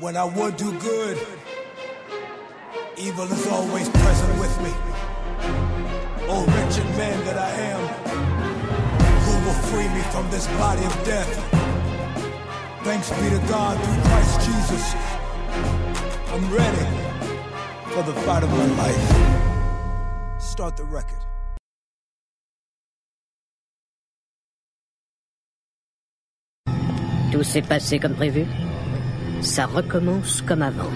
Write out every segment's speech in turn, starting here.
When I would do good, evil is always present with me. Oh, wretched man that I am, who will free me from this body of death? Thanks be to God through Christ Jesus. I'm ready for the fight of my life. Start the record. Tout s'est passé comme prévu. Ça recommence comme avant.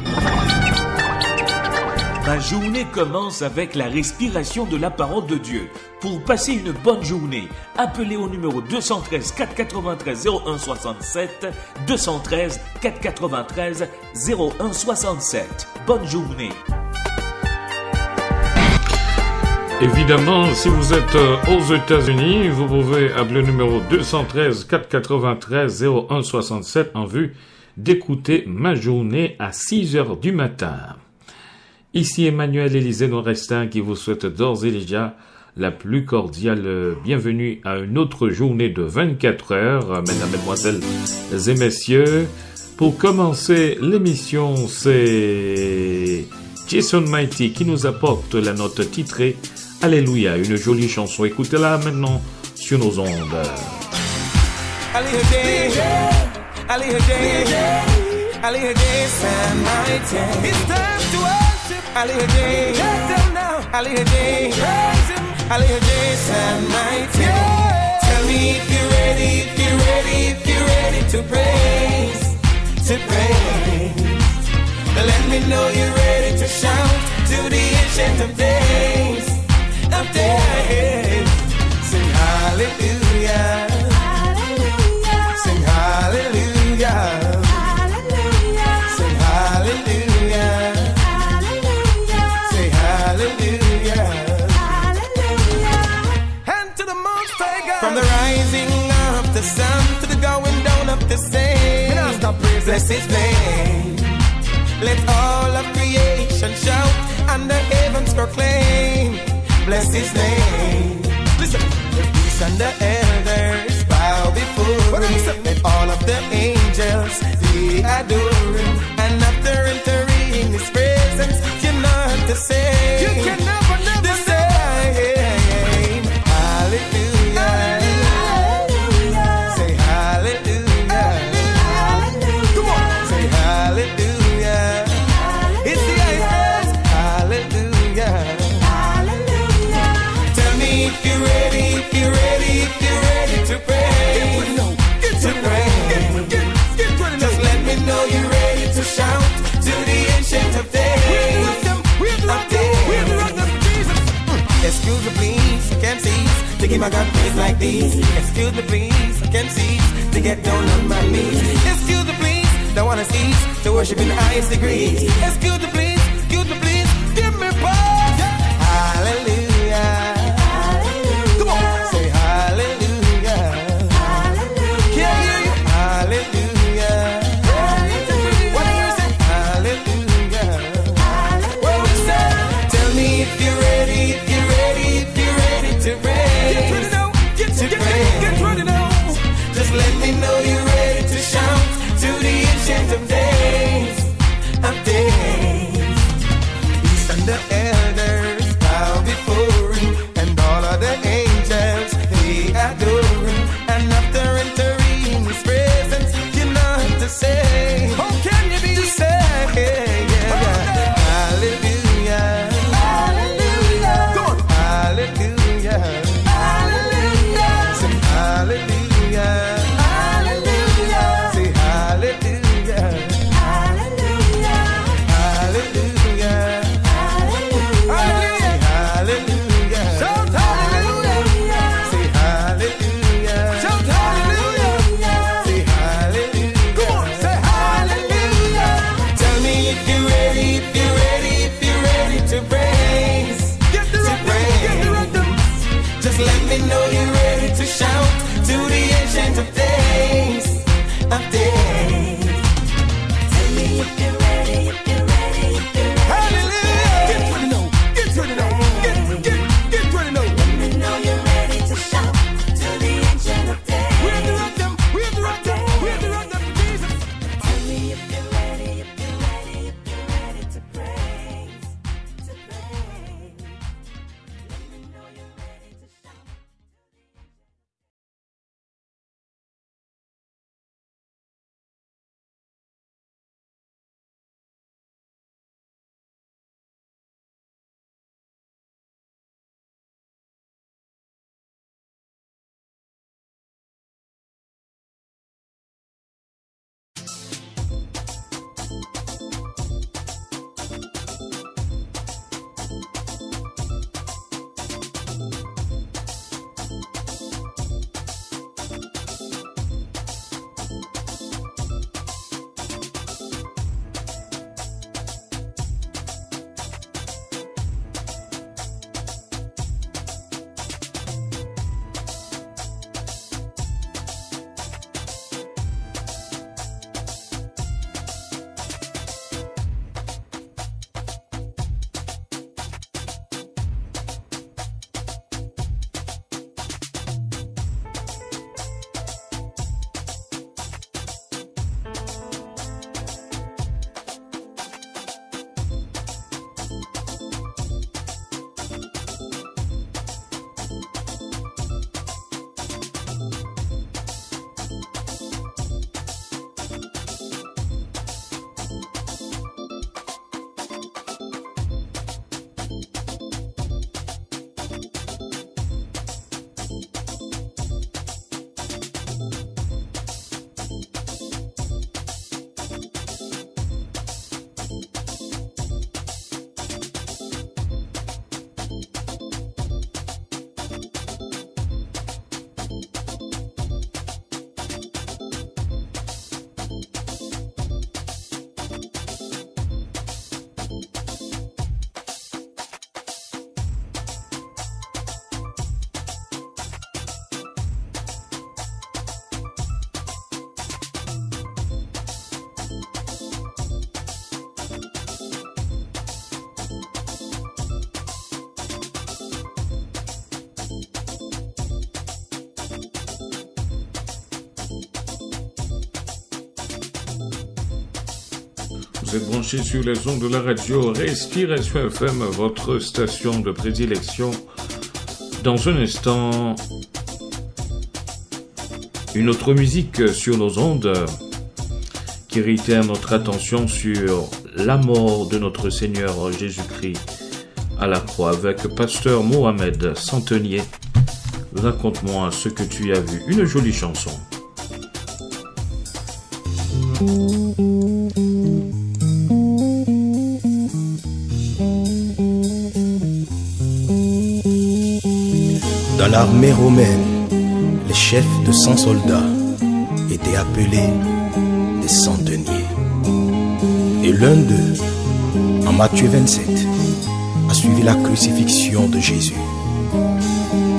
Ma journée commence avec la respiration de la parole de Dieu. Pour passer une bonne journée, appelez au numéro 213 493 0167, 213 493 0167. Bonne journée. Évidemment, si vous êtes aux États-Unis, vous pouvez appeler le numéro 213 493 0167 en vue d'écouter ma journée à 6h du matin. Ici Emmanuel Élisée Norestin qui vous souhaite d'ores et déjà la plus cordiale bienvenue à une autre journée de 24 heures, mesdames, mesdemoiselles et messieurs. Pour commencer l'émission, c'est Jason Mighty qui nous apporte la note titrée Alléluia, une jolie chanson. Écoutez-la maintenant sur nos ondes. It's time to worship. Aliyah, tell now. Aliyah, praise him. Aliyah, and mighty. Tell me if you're ready, if you're ready, if you're ready to praise, to praise. Let me know you're ready to shout to the ancient of days, of days. Sing hallelujah, hallelujah. Sing hallelujah. From the rising of the sun to the going down of the same, bless his name. Let all of creation shout and the heavens proclaim, bless his name. Listen, the beasts and the elders bow before him, and all of the angels they adore him. And after entering his presence, you're not the same. You can never the same. Hallelujah. Excuse me please, I can't cease to give my God praise like these. Excuse me please, I can't cease to get down on my knees. Excuse me please, don't wanna cease to worship in the highest degrees. Excuse me please, give me praise. Hallelujah. Come on, say hallelujah. Can't hear you. Hallelujah. What do you say? Hallelujah. What do we say? Tell me if you're ready, if you're ready to praise. Get ready now. Get ready now. Just let me know you're ready to shout to the ancient of days, of days. Beasts and the elders bow before him, and all of the angels they adore him. And after entering his presence, you're not the same. How can you be the same? Hallelujah. Hallelujah. Come on. Hallelujah. Hallelujah. Sing hallelujah. Hallelujah. Say hallelujah. Hallelujah. Hallelujah. Hallelujah. Hallelujah. Shout hallelujah. Say hallelujah. Shout hallelujah. Say hallelujah. Come on, say hallelujah. Tell me if you're ready, if you're ready, if you're ready to praise. Get the rhythm. Just let me know you're ready to shout to the ancient of days, of days. Tell me if you're ready, if you're ready, if you're ready. Hallelujah. Get ready now. Get ready now. Get ready now. Let me know you're ready to shout to the ancient of days. We have the rhythm. Jesus. Tell me if Vous êtes branchés sur les ondes de la radio Respiration FM, votre station de prédilection. Dans un instant, une autre musique sur nos ondes qui réitère notre attention sur la mort de notre Seigneur Jésus-Christ à la croix avec Pasteur Mohamed Centenier. Raconte-moi ce que tu as vu. Une jolie chanson. Dans l'armée romaine, les chefs de 100 soldats étaient appelés des centeniers. Et l'un d'eux, en Matthieu 27, a suivi la crucifixion de Jésus.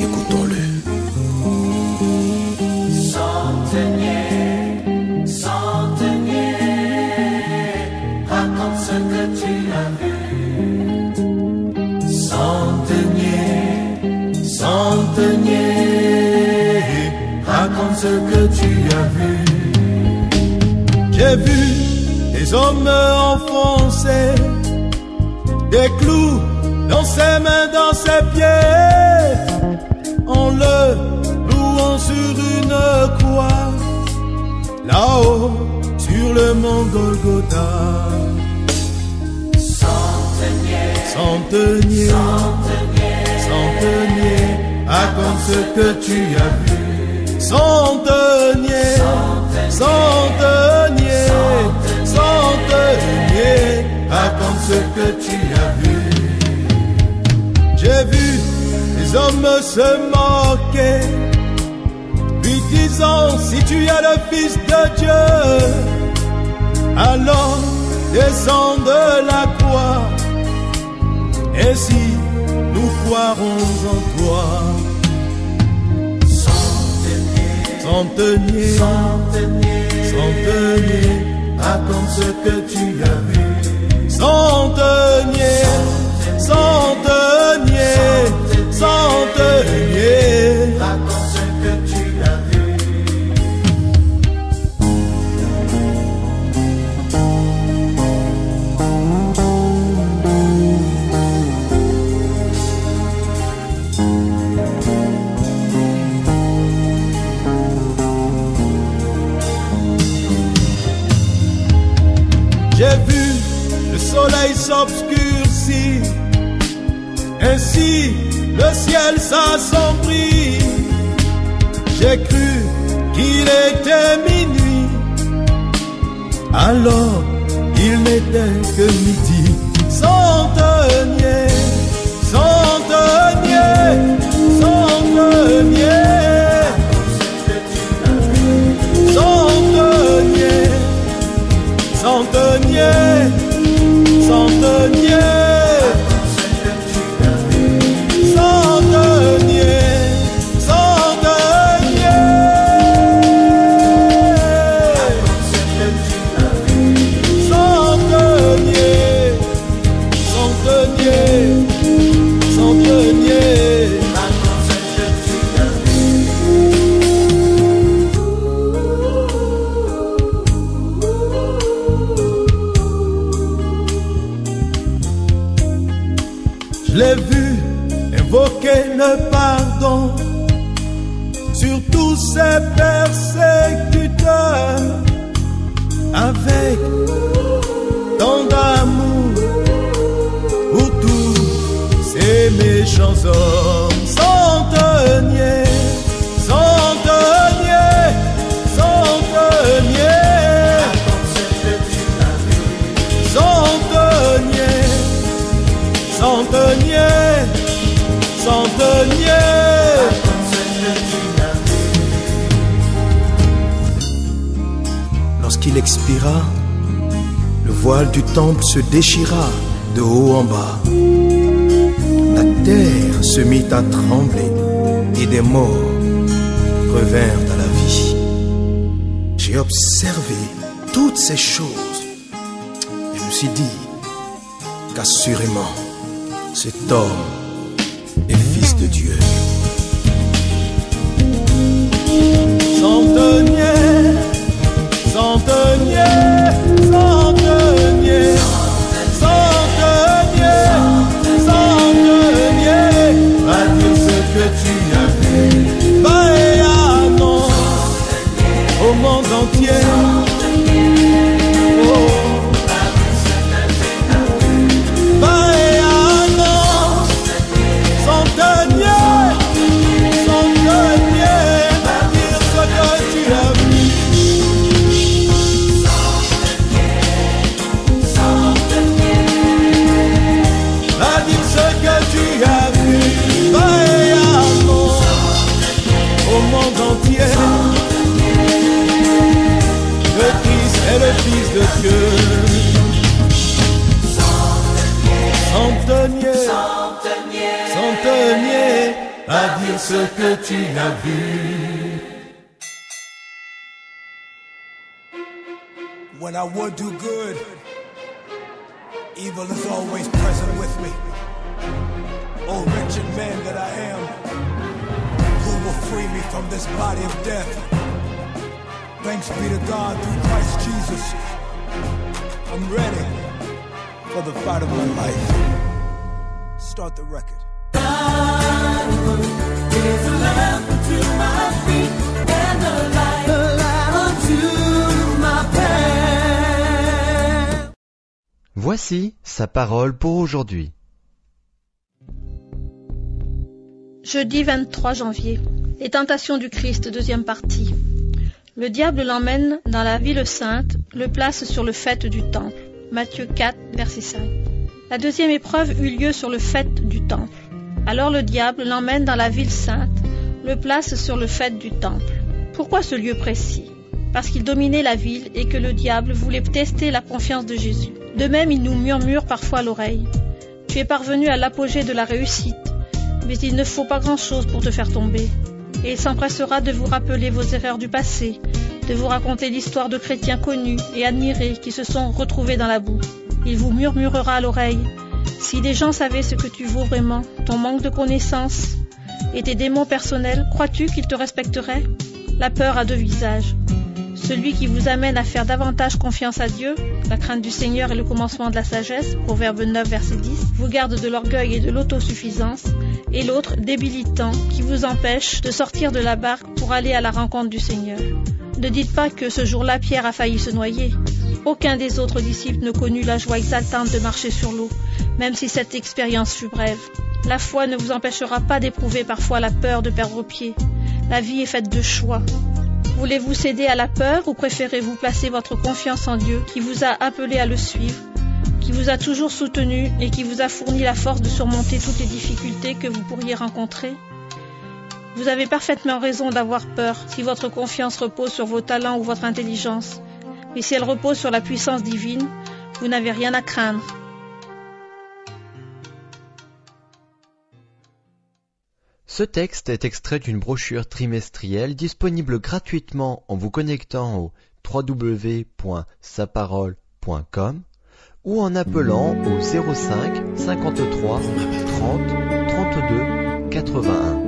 Écoutons-le. Centenier, centenier, raconte ce que tu as vu. Centenier, centenier, raconte ce que tu as vu. J'ai vu des hommes enfoncés, des clous dans ses mains, dans ses pieds, en le louant sur une croix, là-haut sur le mont Golgotha. Centenier, Centenier, centenier, centenier, raconte ce que tu as vu. Centenier, centenier, centenier, raconte ce que tu as vu. J'ai vu les hommes se moquer, lui disant: si tu es le Fils de Dieu, alors descends de la croix, et si nous croirons en toi. Centenier, centenier, centenier, raconte ce que tu as vu. Centenier, centenier, centenier, raconte ce que tu as vu. J'ai vu le soleil s'obscurcir, ainsi le ciel s'assombrit. J'ai cru qu'il était minuit, alors il n'était que midi. Centenier, centenier, centenier, centenier, centenier, centenier, centenier, centenier, centenier, centenier, je l'ai vu invoquer le pardon sur tous ces persécuteurs, avec tant d'amour pour tous ces méchants hommes. Centenier, centenier, centenier, centenier, centenier, centenier. Lorsqu'il expira, le voile du temple se déchira de haut en bas. La terre se mit à trembler et des morts revinrent à la vie. J'ai observé toutes ces choses et je me suis dit qu'assurément cet homme est fils de Dieu. Centenier, centenier, centenier, entier. Le Christ est le Fils de Dieu. Centenier, centenier, à dire ce que tu as vu. When I would do good, evil is always present with me. Oh, wretched man that I am, who will free me from this body of death? Thanks be to God through Christ Jesus. I'm ready for the fight of my life. Start the record. Is a lamp unto my feet and a light unto my path. Voici sa parole pour aujourd'hui. Jeudi 23 janvier. Les tentations du Christ, deuxième partie. Le diable l'emmène dans la ville sainte, le place sur le faîte du temple. Matthieu 4, verset 5. La deuxième épreuve eut lieu sur le faîte du temple. Alors le diable l'emmène dans la ville sainte, le place sur le faîte du temple. Pourquoi ce lieu précis? Parce qu'il dominait la ville et que le diable voulait tester la confiance de Jésus. De même, il nous murmure parfois à l'oreille. Tu es parvenu à l'apogée de la réussite, mais il ne faut pas grand-chose pour te faire tomber. Et il s'empressera de vous rappeler vos erreurs du passé, de vous raconter l'histoire de chrétiens connus et admirés qui se sont retrouvés dans la boue. Il vous murmurera à l'oreille. Si les gens savaient ce que tu vaux vraiment, ton manque de connaissances et tes démons personnels, crois-tu qu'ils te respecteraient? La peur a deux visages. Celui qui vous amène à faire davantage confiance à Dieu, la crainte du Seigneur est le commencement de la sagesse, Proverbe 9, verset 10, vous garde de l'orgueil et de l'autosuffisance, et l'autre, débilitant, qui vous empêche de sortir de la barque pour aller à la rencontre du Seigneur. Ne dites pas que ce jour-là, Pierre a failli se noyer. Aucun des autres disciples ne connut la joie exaltante de marcher sur l'eau, même si cette expérience fut brève. La foi ne vous empêchera pas d'éprouver parfois la peur de perdre pied. La vie est faite de choix. Voulez-vous céder à la peur ou préférez-vous placer votre confiance en Dieu qui vous a appelé à le suivre, qui vous a toujours soutenu et qui vous a fourni la force de surmonter toutes les difficultés que vous pourriez rencontrer? Vous avez parfaitement raison d'avoir peur si votre confiance repose sur vos talents ou votre intelligence. Mais si elle repose sur la puissance divine, vous n'avez rien à craindre. Ce texte est extrait d'une brochure trimestrielle disponible gratuitement en vous connectant au www.saparole.com ou en appelant au 05 53 30 32 81.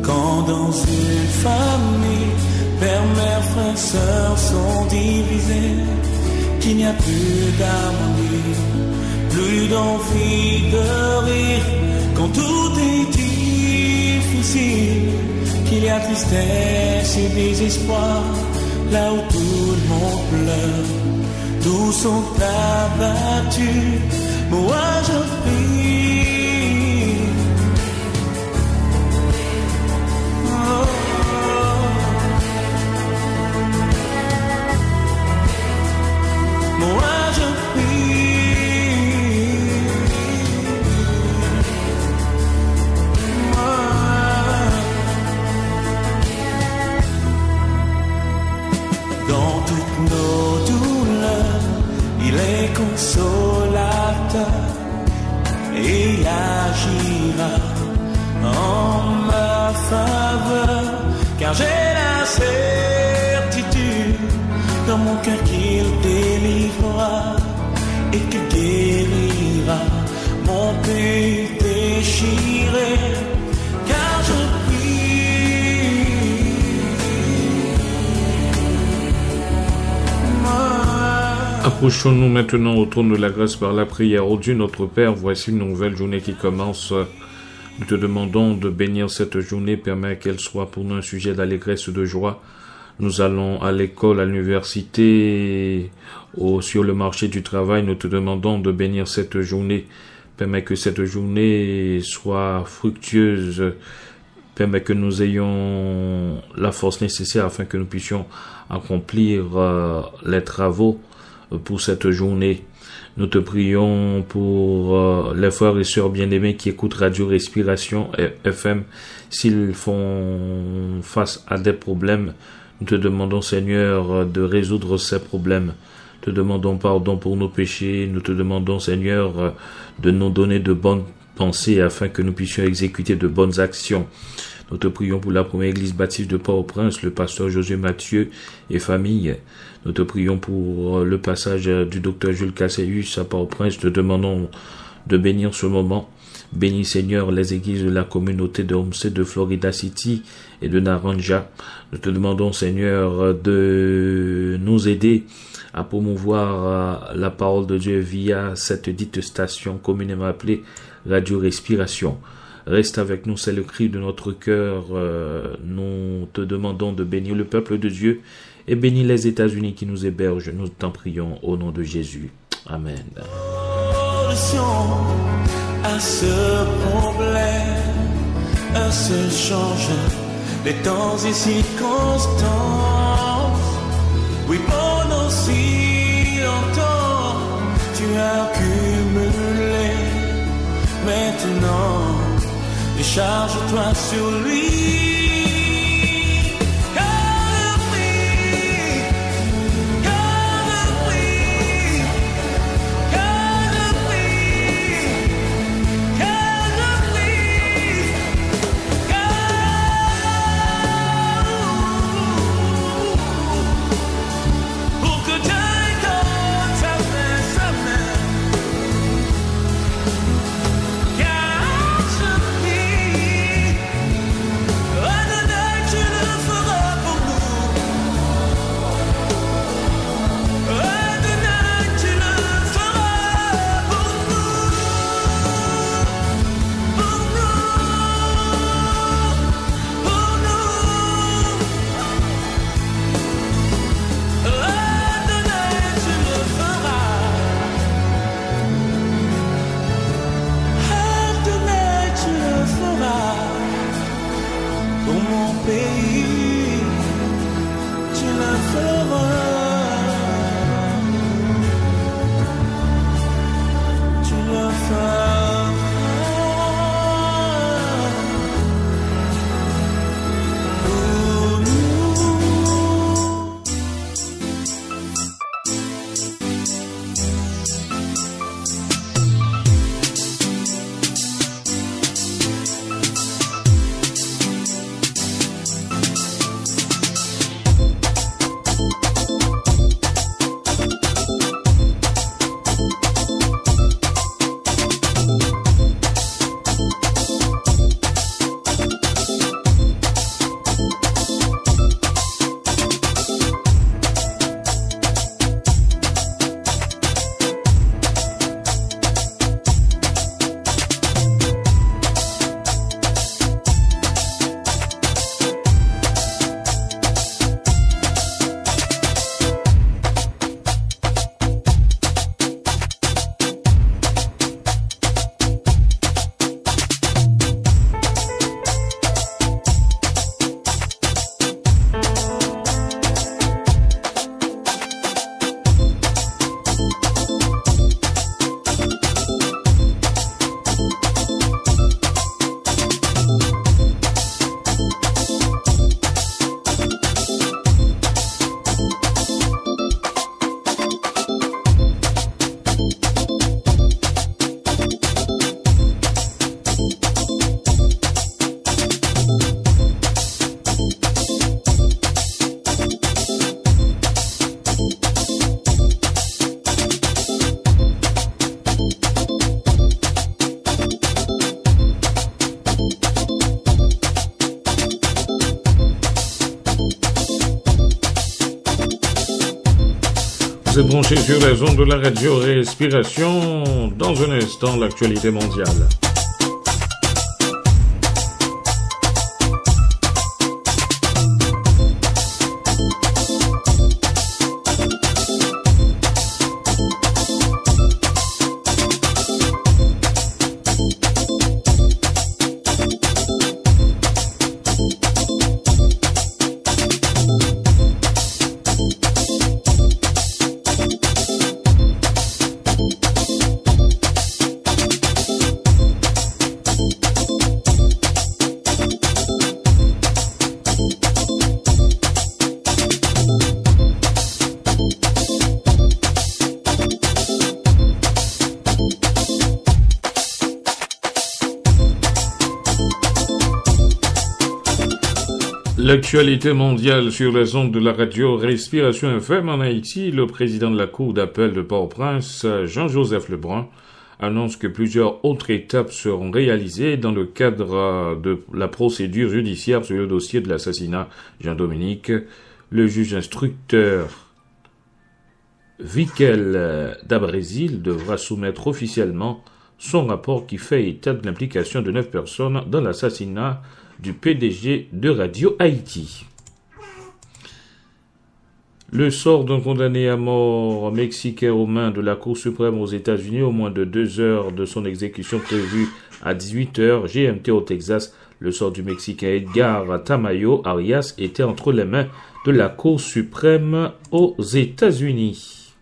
Quand dans une famille, père, mère, frères, sœurs sont divisés, qu'il n'y a plus d'harmonie, plus d'envie de rire, quand tout est difficile, qu'il y a tristesse et désespoir, là où tout le monde pleure, tous sont abattus, moi je prie. Moi je prie, moi. Dans toutes nos douleurs, il est consolateur et il agira en ma faveur, car j'ai la certitude dans mon cœur qu'il délivrera et qu'il guérira mon pays déchiré, car je prie. Approchons-nous maintenant au trône de la grâce par la prière. Ô Dieu notre Père, voici une nouvelle journée qui commence. Nous te demandons de bénir cette journée, permets qu'elle soit pour nous un sujet d'allégresse et de joie. Nous allons à l'école, à l'université, sur le marché du travail. Nous te demandons de bénir cette journée. Permets que cette journée soit fructueuse. Permets que nous ayons la force nécessaire afin que nous puissions accomplir les travaux pour cette journée. Nous te prions pour les frères et sœurs bien-aimés qui écoutent Radio Respiration FM. S'ils font face à des problèmes, nous te demandons, Seigneur, de résoudre ces problèmes. Te demandons pardon pour nos péchés. Nous te demandons, Seigneur, de nous donner de bonnes pensées afin que nous puissions exécuter de bonnes actions. Nous te prions pour la première église baptiste de Port-au-Prince, le pasteur Josué Mathieu et famille. Nous te prions pour le passage du docteur Jules Casséus à Port-au-Prince. Te demandons de bénir ce moment. Bénis, Seigneur, les églises de la communauté de Homestead, de Florida City et de Naranja. Nous te demandons, Seigneur, de nous aider à promouvoir la parole de Dieu via cette dite station communément appelée Radio Respiration. Reste avec nous, c'est le cri de notre cœur. Nous te demandons de bénir le peuple de Dieu et bénis les États-Unis qui nous hébergent. Nous t'en prions au nom de Jésus. Amen. À ce problème, un seul change les temps et circonstances. Oui, pendant si longtemps, tu as accumulé. Maintenant, décharge-toi sur lui. Vous êtes branchés sur les ondes de la radio Respiration. Dans un instant, l'actualité mondiale. L'actualité mondiale sur les ondes de la radio Respiration FM en Haïti, le président de la Cour d'appel de Port-au-Prince, Jean-Joseph Lebrun, annonce que plusieurs autres étapes seront réalisées dans le cadre de la procédure judiciaire sur le dossier de l'assassinat Jean-Dominique. Le juge instructeur Vikel d'Abrésil devra soumettre officiellement son rapport qui fait état de l'implication de 9 personnes dans l'assassinat du PDG de Radio Haïti. Le sort d'un condamné à mort mexicain aux mains de la Cour suprême aux États-Unis au moins de 2 heures de son exécution prévue à 18h GMT au Texas. Le sort du Mexicain Edgar Tamayo Arias était entre les mains de la Cour suprême aux États-Unis.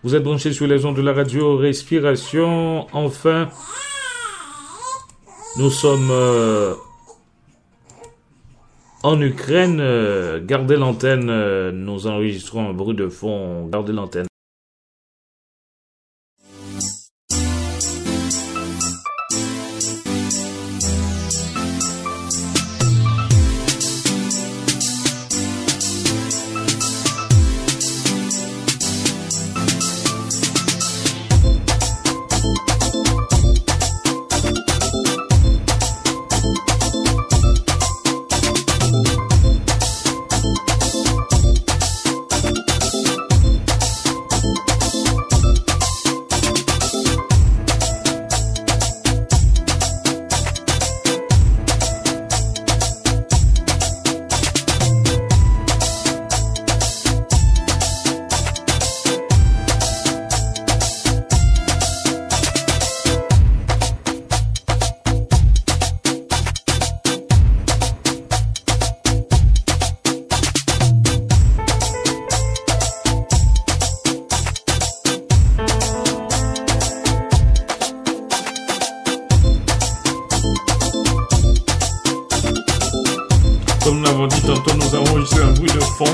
Vous êtes branchés sur les ondes de la radio Respiration. Enfin, nous sommes en Ukraine. Gardez l'antenne. Nous enregistrons un bruit de fond. Gardez l'antenne. Comme nous l'avons dit tantôt, nous avons enregistré un bruit de fond.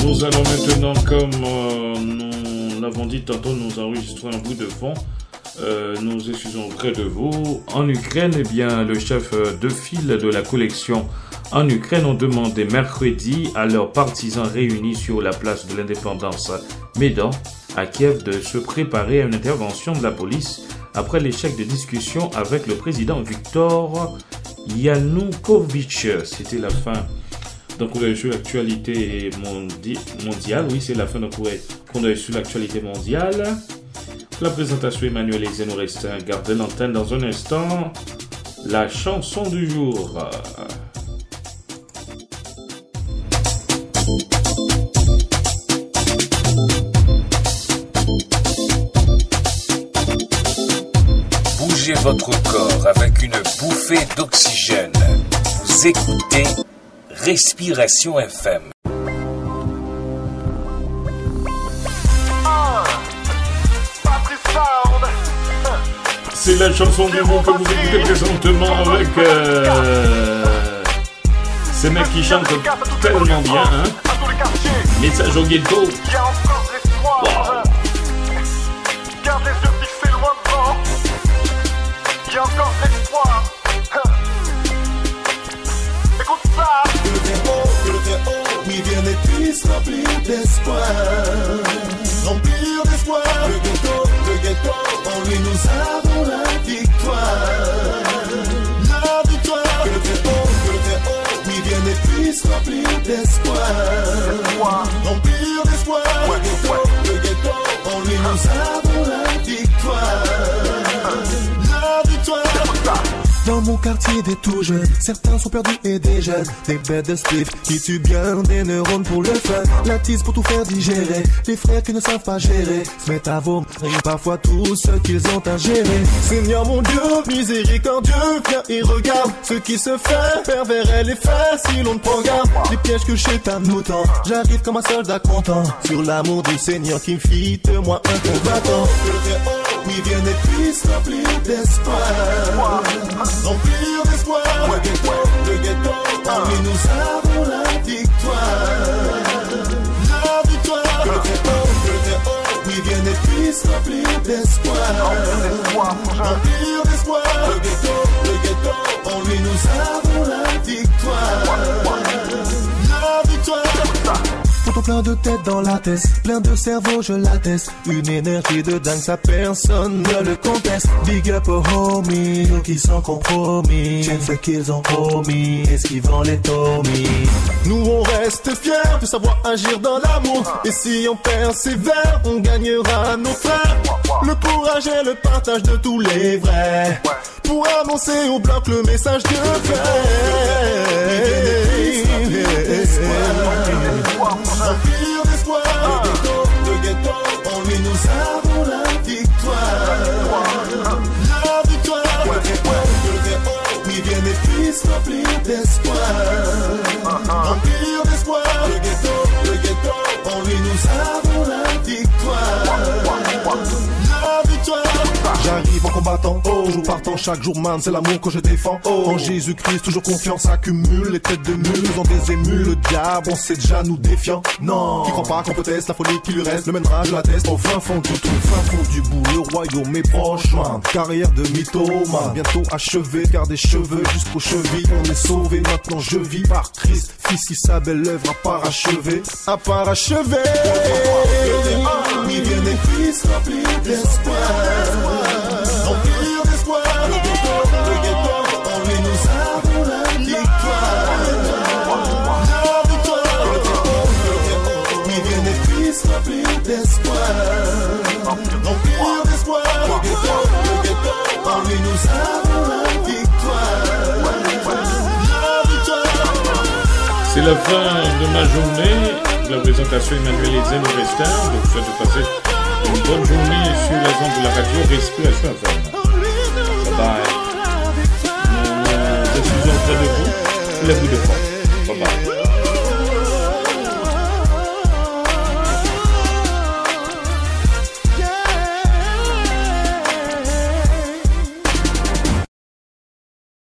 Nous allons maintenant, comme nous l'avons dit tantôt, nous enregistrons un bout de fond. Nous excusons auprès de vous. En Ukraine, eh bien, le chef de file de la collection en Ukraine ont demandé mercredi à leurs partisans réunis sur la place de l'indépendance Maidan à Kiev de se préparer à une intervention de la police après l'échec de discussion avec le président Viktor Yanukovych. C'était la fin. Donc, on a sur l'actualité mondiale. Oui, c'est la fin d'un courrier qu'on a sur l'actualité mondiale. La présentation Emmanuel Exeno Restin. Gardez l'antenne dans un instant. La chanson du jour. Bougez votre corps avec une bouffée d'oxygène. Vous écoutez Respiration FM. C'est la chanson du jour que vous écoutez présentement avec ces mecs qui chantent tellement bien, hein. Message au ghetto. Wow. Garde les yeux fixés loin devant. Il y a encore de l'espoir. Écoute ça. Que le Très-Haut, oui, vienne et puisse remplir d'espoir. Remplir d'espoir. Le ghetto, en lui nous avons la victoire. La victoire. Que le Très-Haut, oui, vienne et puisse remplir d'espoir. Remplir d'espoir. Le ghetto, en lui nous avons la victoire. La victoire. Dans mon quartier des tout jeunes, certains sont perdus et des jeunes, des bêtes de spliff qui tuent bien des neurones pour le fun. La tise pour tout faire digérer, les frères qui ne savent pas gérer se mettent à vomir parfois tout ce qu'ils ont à gérer. Seigneur mon Dieu, miséricordieux, viens et regarde ce qui se fait, pervers et les faits si l'on ne prend garde. Les pièges que Chétan nous tend, j'arrive comme un soldat content sur l'amour du Seigneur qui me fit de moi un combattant. Oui, viens et puisse remplir d'espoir. Remplir d'espoir. Le ghetto, en lui nous avons la victoire. La victoire. Que le Très-Haut, oui, viens et puisse remplir d'espoir. Remplir d'espoir. Le ghetto, en lui nous avons la victoire. La victoire. Pourtant plein de têtes dans la tête, plein de cerveau je l'atteste. Une énergie de dingue, ça personne ne le conteste. Big up aux homies, nous qui sont compromis. Tiens ce qu'ils ont promis, esquivant les tomies. Nous on reste fiers de savoir agir dans l'amour. Et si on persévère, on gagnera nos frères. Le courage et le partage de tous les vrais, pour annoncer au bloc le message de paix. Remplir d'espoir. Le ghetto, en lui nous avons la victoire. La victoire. Que le Très-Haut, oui, viens et puisse remplir d'espoir. Remplir d'espoir. Le ghetto, en lui nous avons la victoire. La victoire. J'arrive en combattant, toujours partant, chaque jour man, c'est l'amour que je défends. En Jésus-Christ, toujours confiance, accumule les têtes de mule, nous en désémule, le diable, on sait déjà nous défiant. Non, qui croit pas qu'on peut tester la folie qui lui reste, le mènera, je l'atteste, au fin fond du trou, fin fond du bout, le royaume est proche, man. Carrière de mythomane, bientôt achevé, car des cheveux jusqu'aux chevilles, on est sauvé, maintenant je vis par Christ, fils qui sa belle œuvre à parachever, à parachever. Il vient et puisse remplir d'espoir. Remplir d'espoir. Le ghetto, en lui nous avons la victoire. La victoire. Le Très-Haut, il vient et puisse remplir d'espoir. Remplir d'espoir. Le ghetto, en lui nous avons la victoire. La victoire. C'est la fin de ma journée. La présentation Emmanuel Ezen au Restin. Donc, je souhaite de passer une bonne journée sur les ondes de la radio Respiration FM. Bye bye. Nous sommes près de vous. Lève-vous de fort. Bye bye.